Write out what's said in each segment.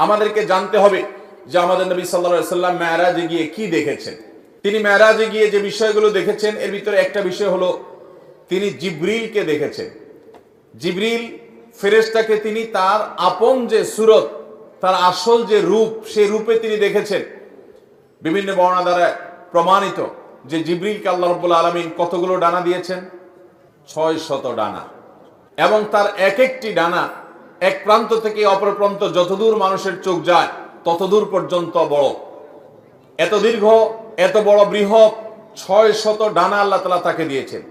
আমাদেরকে জানতে হবে যে আমাদের নবী সাল্লাল্লাহু আলাইহি ওয়াসাল্লাম মেরাজে গিয়ে কি দেখেছেন। তিনি মেরাজে গিয়ে যে বিষয়গুলো দেখেছেন এর ভিতরে একটা বিষয় হলো তিনি জিবরিলকে দেখেছেন। জিবরিল ফেরেশতাকে তিনি তার আপন যে সুরত, তার আসল যে রূপ, সেই রূপে তিনি দেখেছেন। বিভিন্ন বর্ণনা দ্বারা প্রমাণিত যে জিবরিলকে আল্লাহ রাব্বুল আলামিন কতগুলো ডানা দিয়েছেন? 600 ডানা। এবং তার এক একটি ডানা এক প্রান্ত থেকে অপর প্রান্ত যতদূর মানুষের চোখ যায় ততদূর পর্যন্ত বড়। এত দীর্ঘ, এত বড় বৃহৎ 600 ডানা আল্লাহ তাআলা তাকে দিয়েছেন।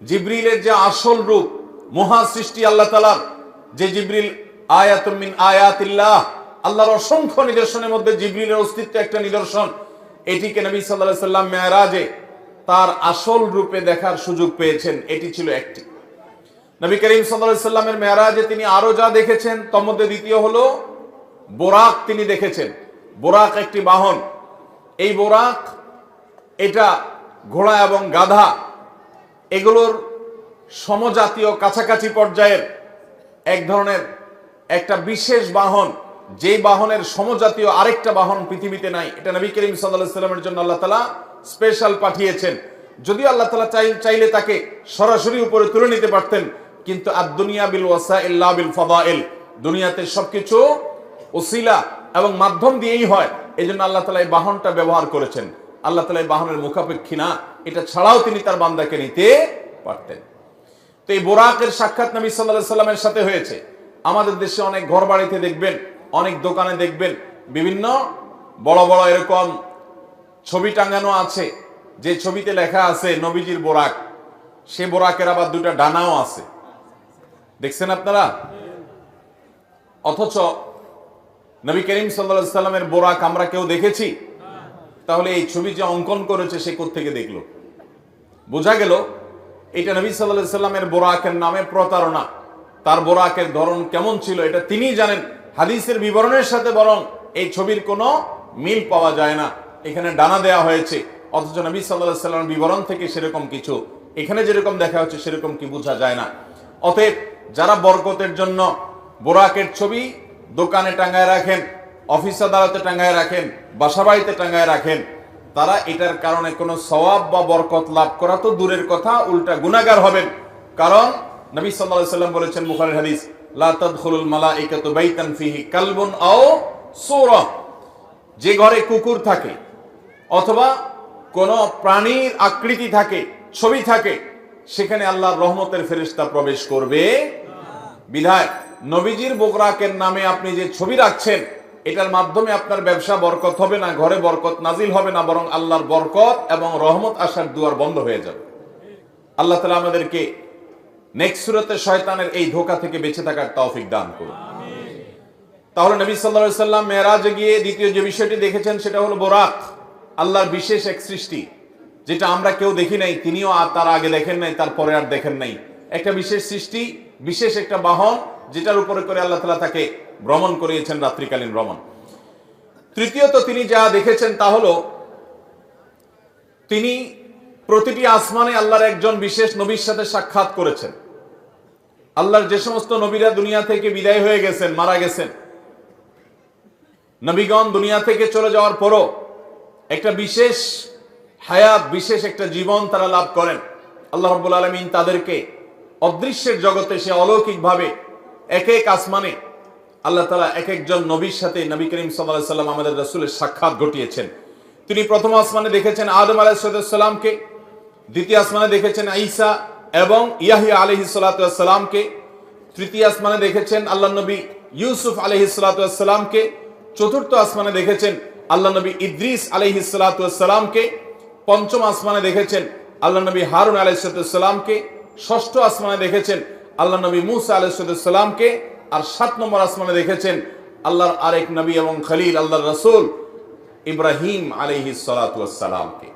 জিবরিলের যে আসল রূপ, মহা সৃষ্টি আল্লাহ তাআলার, যে জিবরিল আয়াতুম মিন আয়াতিল্লাহ, আল্লাহর অসংখ্য নিদর্শনের মধ্যে জিবরিলের অস্তিত্ব একটা নিদর্শন। এটিকে নবী সাল্লাল্লাহু আলাইহি সাল্লাম মেরাজে তার আসল রূপে দেখার সুযোগ পেয়েছেন। এটি ছিল একটি। নবী করিম সাল্লাল্লাহু আলাইহি সাল্লামের মেরাজে তিনি আরো যা দেখেছেন তার মধ্যে দ্বিতীয় হলো বোরাক তিনি দেখেছেন। বোরাক একটি বাহন। এই বোরাক, এটা ঘোড়া এবং গাধা এগুলোর সমজাতীয় কাছাকাছি পর্যায়ের এক ধরনের একটা বিশেষ বাহন, যেই বাহনের সমজাতীয় আরেকটা বাহন পৃথিবীতে নাই। এটা নবী করিম সাল্লাল্লাহু আলাইহি সাল্লামের জন্য আল্লাহ তাআলা স্পেশাল পাঠিয়েছেন। যদিও আল্লাহ তাআলা চাইলে তাকে সরাসরি উপরে তুলে নিতে পারতেন, কিন্তু আদ-দুনিয়া বিল ওয়াসাইল লা বিল ফাদাইল, দুনিয়াতে সবকিছু ওসিলা এবং মাধ্যম দিয়েই হয়। এইজন্য আল্লাহ তাআলা এই বাহনটা ব্যবহার করেছেন। আল্লাহ তাআলা এই বাহনের মুখাপেক্ষী না, এটা ছাড়াও তিনি তার বান্দাকে নিতে পারতেন। তো এই বোরাকের সাক্ষাৎ নবী সাল্লাল্লাহু আলাইহি সাল্লামের সাথে হয়েছে। আমাদের দেশে অনেক ঘর বাড়িতে দেখবেন, অনেক দোকানে দেখবেন বিভিন্ন বড় বড় এরকম ছবি টাঙানো আছে, যে ছবিতে লেখা আছে নবীজির বোরাক। সে বোরাকের আবার দুটা ডানাও আছে, দেখছেন আপনারা? অথচ নবী করিম সাল্লাল্লাহু আলাইহি সাল্লামের বোরাক আমরা কেউ দেখেছি? তাহলে এই ছবি যে অঙ্কন করেছে সে কোত্থেকে দেখলো? বোঝা গেল এটা নবী সাল্লাল্লাহু আলাইহি সাল্লামের বোরাকের নামে প্রতারণা। তার বোরাকের ধরন কেমন ছিল এটা তিনিই জানেন। হাদিসের বিবরণের সাথে বরং এই ছবির কোনো মিল পাওয়া যায় না। এখানে ডানা দেয়া হয়েছে, অথচ নবী সাল্লাল্লাহু আলাইহি সাল্লামের বিবরণ থেকে সেরকম কিছু, এখানে যেরকম দেখা হচ্ছে সেরকম কি বোঝা যায় না। অতএব যারা বরকতের জন্য বোরাকের ছবি দোকানে টাঙ্গায় রাখেন, অফিস আদালতে টাঙ্গায় রাখেন, বাসাবাড়িতে টাঙ্গায় রাখেন, তারা এটার কারণে কোনো সওয়াব বা বরকত লাভ করা তো দূরের কথা, উল্টা গুনাহগার হবেন। কারণ নবী সাল্লাল্লাহু আলাইহি সাল্লাম বলেছেন বুখারীর হাদিস, লা তাদখুলুল মালাইকাতু বাইতান ফিহি কালবুন আও সূরা, যে ঘরে কুকুর থাকে অথবা কোন প্রাণীর আকৃতি থাকে, ছবি থাকে, সেখানে আল্লাহর রহমতের ফেরেশতা প্রবেশ করবে। বিধায় নবীজির বোরাকের নামে আপনি যে ছবি রাখছেন, এটার মাধ্যমে আপনার ব্যবসা বরকত হবে না, ঘরে বরকত নাজিল হবে না, বরং আল্লাহর বরকত এবং রহমত আসার দুয়ার বন্ধ হয়ে যাবে। আল্লাহ তাআলা আমাদেরকে নেক্সট সূরাতে শয়তানের এই ধোঁকা থেকে বেঁচে থাকার তৌফিক দান করুন। তাহলে নবী সাল্লাল্লাহু আলাইহি সাল্লাম মেরাজে গিয়ে দ্বিতীয় যে বিষয়টি দেখেছেন সেটা হলো বোরাক, আল্লাহর বিশেষ এক সৃষ্টি, যেটা আমরা কেউ দেখি নাই, তিনিও আর তার আগে দেখেন নাই, তারপরে আর দেখেন নাই। একটা বিশেষ সৃষ্টি, বিশেষ একটা বাহন, যেটার উপরে করে আল্লাহ তাআলা তাকে ভ্রমণ করিয়েছেন, রাত্রিকালীন ভ্রমণ। তৃতীয়ত তিনি যা দেখেছেন তা হলো তিনি প্রতিটি আসমানে আল্লাহর একজন বিশেষ নবীর সাথে সাক্ষাৎ করেছেন। আল্লাহর যে সমস্ত নবীরা দুনিয়া থেকে বিদায় হয়ে গেছেন, মারা গেছেন, নবীগণ দুনিয়া থেকে চলে যাওয়ার পরও একটা বিশেষ হায়াত, বিশেষ একটা জীবন তারা লাভ করেন। আল্লাহ রাব্বুল আলামিন তাদেরকে অদৃশ্যের জগতে সে অলৌকিকভাবে এক এক আসমানে আল্লাহ তাআলা এক একজন নবীর সাথে নবী করিম সাল্লাল্লাহু আলাইহি সাল্লাম আমাদের রাসূলের সাক্ষাৎ ঘটিয়েছেন। তিনি প্রথম আসমানে দেখেছেন আদম আলাইহিস সালামকে, দ্বিতীয় আসমানে দেখেছেন ঈসা এবং ইয়াহইয়া আলাইহিস সালামকে, তৃতীয় আসমানে দেখেছেন আল্লাহ নবী ইউসুফ আলাইহিস সালামকে, চতুর্থ আসমানে দেখেছেন আল্লাহ নবী ইদ্রিস আলাইহিস সালামকে, পঞ্চম আসমানে দেখেছেন আল্লাহ নবী হারুন আলাইহিস সালামকে, ষষ্ঠ আসমানে দেখেছেন আল্লাহ নবী মুসা আলাইহিস সালামকে, আর 7 নম্বর আসমানে দেখেছেন আল্লাহর আরেক নবী এবং খলিল আল্লাহর রাসূল ইব্রাহিম আলাইহিস সালামকে।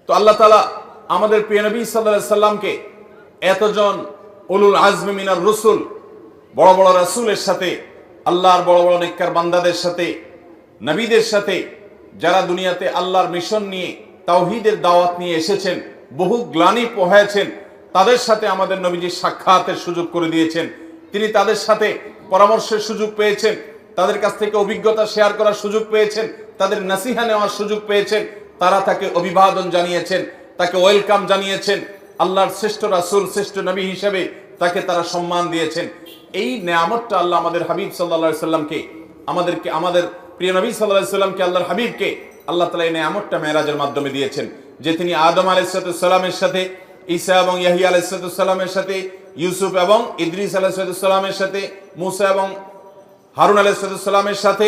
তো আল্লাহ তাআলা আমাদের প্রিয় নবী সাল্লাল্লাহু আলাইহি সাল্লামকে এতজন উলুল আজমি মিনার রাসূল, বড় বড় রাসূলের সাথে, আল্লাহর বড় বড় নেককার বান্দাদের সাথে, নবীদের সাথে, যারা দুনিয়াতে আল্লাহর মিশন নিয়ে, তাওহীদের দাওয়াত নিয়ে এসেছেন, বহু গ্লানি পোহায়েছেন, তাদের সাথে আমাদের নবীজি সাক্ষাতের সুযোগ করে দিয়েছেন। তিনি তাদের সাথে পরামর্শের সুযোগ পেয়েছেন, তাদের কাছ থেকে অভিজ্ঞতা শেয়ার করার সুযোগ পেয়েছেন, তাদের নসিহা নেওয়ার সুযোগ পেয়েছেন, তারা তাকে অভিবাদন জানিয়েছেন, তাকে ওয়েলকাম জানিয়েছেন, আল্লাহর শ্রেষ্ঠ রাসূল, শ্রেষ্ঠ নবী হিসেবে তাকে তারা সম্মান দিয়েছেন। এই নেয়ামতটা আল্লাহ আমাদের হাবিব সাল্লাল্লাহু আলাইহি সাল্লামকে, আমাদের প্রিয় নবী সাল্লাল্লাহু আলাইহি সাল্লামকে, আল্লাহর হাবিবকে আল্লাহ তাআলা এই নেয়ামতটা মেরাজের মাধ্যমে দিয়েছেন, যে তিনি আদম আলাইহিস সালামের সাথে, ঈসা এবং ইয়াহইয়া আলাইহিস সালামের সাথে, ইউসুফ এবং ইদ্রিস আলাইহিস সালামের সাথে, মুসা এবং হারুন আলাইহিস সালামের সাথে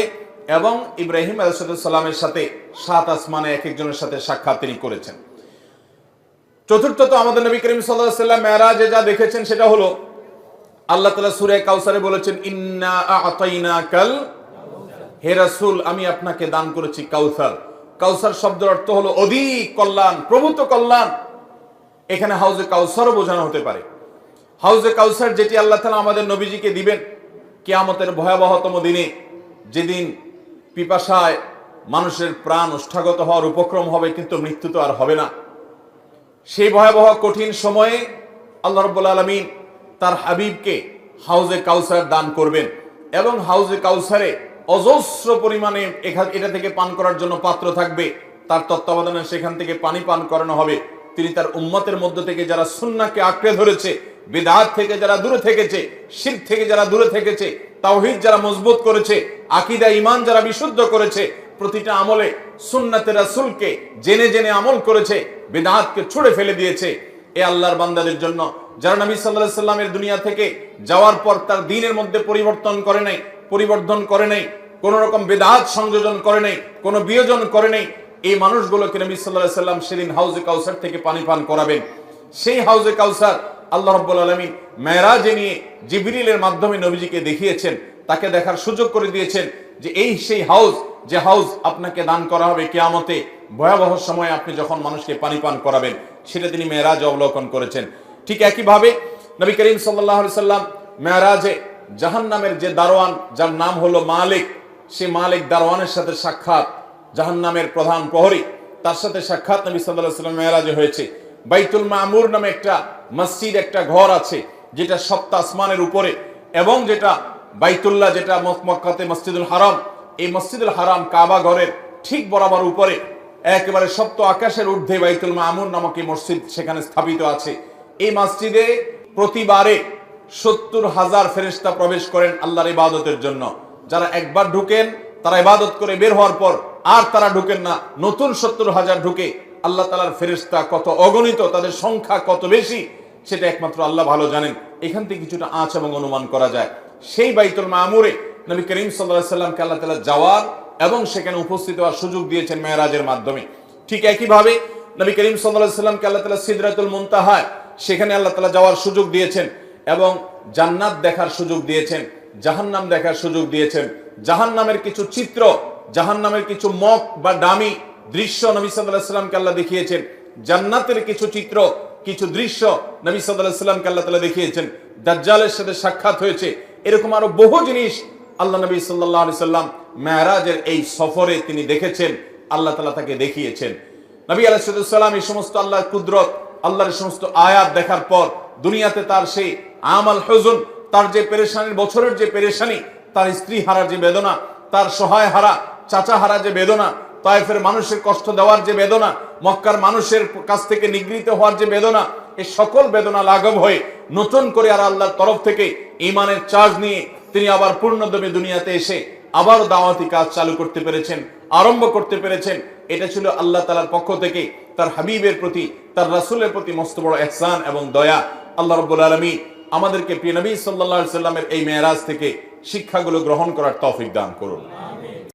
এবং ইব্রাহিম আলাইহিস সালামের সাথে 7 আসমানে এক একজনের সাথে সাক্ষাৎ তিনি করেছেন। চতুর্থত আমাদের নবী করিম সাল্লাল্লাহু আলাইহি সাল্লাম মেরাজে যা দেখেছেন সেটা হলো আল্লাহ তাআলা সূরা কাউসারে বলেছেন, ইন্না আ'তাইনাকাল, হে রাসূল আমি আপনাকে দান করেছি কাউসার। কাউসার শব্দের অর্থ হলো অধিক কল্যাণ, প্রভূত কল্যাণ। এখানে হাউজে কাউসারও বোঝানো হতে পারে। হাউজে কাউসার যেটি আল্লাহ তাআলা আমাদের নবীজিকে দিবেন কিয়ামতের ভয়াবহতম দিনে, যেদিন পিপাসায় মানুষের প্রাণ ওষ্ঠাগত হওয়ার উপক্রম হবে, কিন্তু মৃত্যু তো আর হবে না। সেই ভয়াবহ কঠিন সময়ে আল্লাহ রাব্বুল আলামিন তার হাবিবকে হাউজে কাউসার দান করবেন এবং হাউজে কাউসারে অজস্র পরিমাণে এটা থেকে পান করার জন্য পাত্র থাকবে, তার তত্ত্বাবধানে সেখান থেকে পানি পান করানো হবে। তিনি তার উম্মতের মধ্য থেকে যারা সুন্নাহকে আঁকড়ে ধরেছে, বিদআত থেকে যারা দূরে থেকেছে, শিরক থেকে যারা দূরে থেকেছে, তাওহীদ যারা মজবুত করেছে, আকীদা ঈমান যারা বিশুদ্ধ করেছে, প্রতিটা আমলে সুন্নাতে রাসূলকে জেনে জেনে আমল করেছে, বিদআতকে ছুঁড়ে ফেলে দিয়েছে, এ আল্লাহর বান্দাদের জন্য যারা নবী সাল্লাল্লাহু আলাইহি সাল্লামের দুনিয়া থেকে যাওয়ার পর তার দ্বীনের মধ্যে পরিবর্তন করে নাই, কোন রকম বিদআত সংযোজন করে নাই, কোন বিয়োজন করে নাই, এই মানুষগুলোকে নবী সাল্লাল্লাহু আলাইহি সাল্লাম সেদিন হাউজে কাউসার থেকে পানি পান করাবেন। সেই হাউজে কাউসার আল্লাহ রাব্বুল আলামিন মেরাজে নিয়ে জিবরিলের মাধ্যমে নবীজিকে দেখিয়েছেন, তাকে দেখার সুযোগ করে দিয়েছেন যে এই সেই হাউজ, যে হাউজ আপনাকে দান করা হবে কিয়ামতে ভয়াবহ সময়ে আপনি যখন মানুষকে পানি পান করাবেন, সেটা তিনি মেরাজে অবলোকন করেছেন। ঠিক একইভাবে নবী করিম সাল্লাল্লাহু আলাইহি সাল্লাম মেরাজে জাহান্নামের যে দারোয়ান, যার নাম হলো মালিক, সে মালিক দারোয়ানের সাথে সাক্ষাৎ, জাহান্নামের প্রধান প্রহরী, তার সাথে সাক্ষাৎ নবী সাল্লাল্লাহু আলাইহি সাল্লাম মেরাজে হয়েছে। বাইতুল মামুর নামে একটা মসজিদ, একটা ঘর আছে যেটা 7 আসমানের উপরে, এবং যেটা বাইতুল্লাহ, যেটা মক্কাতে মসজিদুল হারাম, এই মসজিদুল হারাম কাবা ঘরের ঠিক বরাবর উপরে একেবারে 7 আকাশের ঊর্ধ্বে বাইতুল মামুর নামক এই মসজিদ সেখানে স্থাপিত আছে। এই মসজিদে প্রতিবারে 70,000 ফেরেশতা প্রবেশ করেন আল্লাহর ইবাদতের জন্য। যারা একবার ঢুকেন তারা ইবাদত করে বের হওয়ার পর আর তারা ঢুকেন না, নতুন 70,000 ঢুকে। আল্লাহ তাআলার ফেরেশতা কত অগণিত, তাদের সংখ্যা কত বেশি, সেটা একমাত্র আল্লাহ ভালো জানেন। এখান থেকে কিছুটা আঁচ এবং অনুমান করা যায়। সেই বাইতুল মামুরে নবী করিম সাল্লাল্লাহু আলাইহি সাল্লামকে আল্লাহ তাআলা যাওয়ার এবং সেখানে উপস্থিত হওয়ার সুযোগ দিয়েছেন মেরাজের মাধ্যমে। ঠিক একইভাবে নবী করিম সাল্লাল্লাহু আলাইহি সাল্লামকে আল্লাহ তাআলা সিদরাতুল মুনতাহা, সেখানে আল্লাহ তাআলা যাওয়ার সুযোগ দিয়েছেন এবং জান্নাত দেখার সুযোগ দিয়েছেন, জাহান্নাম দেখার সুযোগ দিয়েছেন। জাহান্নামের কিছু চিত্র, জাহান্নামের কিছু মক বা ডামি দৃশ্য নবী সাল্লাল্লাহু আলাইহি সাল্লামকে আল্লাহ দেখিয়েছেন। জান্নাতের কিছু চিত্র, কিছু দৃশ্য নবী সাল্লাল্লাহু আলাইহি সাল্লামকে আল্লাহ তাআলা দেখিয়েছেন। দাজ্জালের সাথে সাক্ষাৎ হয়েছে। এরকম আরো বহু জিনিস আল্লাহ নবী সাল্লাল্লাহু আলাইহি সাল্লাম মেরাজের এই সফরে তিনি দেখেছেন, আল্লাহ তাআলা তাকে দেখিয়েছেন। নবী আলাইহিস সালাম এই সমস্ত আল্লাহর কুদরত, আল্লাহর সমস্ত আয়াত দেখার পর দুনিয়াতে তার সেই আমাল হুজুন, তার যে পেরেশানির বছরের যে পেরেশানি, তার স্ত্রী হারার যে বেদনা, তার সহায় হারা চাচা হারা যে বেদনা, তায়েফের মানুষের কষ্ট দেওয়ার যে বেদনা, মক্কার মানুষের কাছ থেকে নিগৃহীত হওয়ার যে বেদনা, এই সকল বেদনা লাঘব হয়ে নতুন করে আর আল্লাহর তরফ থেকে ঈমানের চার্জ নিয়ে তিনি আবার পূর্ণদমে দুনিয়াতে এসে আবার দাওয়াতি কাজ চালু করতে পেরেছেন, আরম্ভ করতে পেরেছেন। এটা ছিল আল্লাহ তাআলার পক্ষ থেকে তার হাবিবের প্রতি, তার রাসূলের প্রতি মস্ত বড় ইহসান এবং দয়া। আল্লাহ রাব্বুল আলামিন আমাদেরকে প্রিয় নবী সাল্লাল্লাহু আলাইহি সাল্লামের এই মেরাজ থেকে শিক্ষাগুলো গ্রহণ করার তৌফিক দান করুন।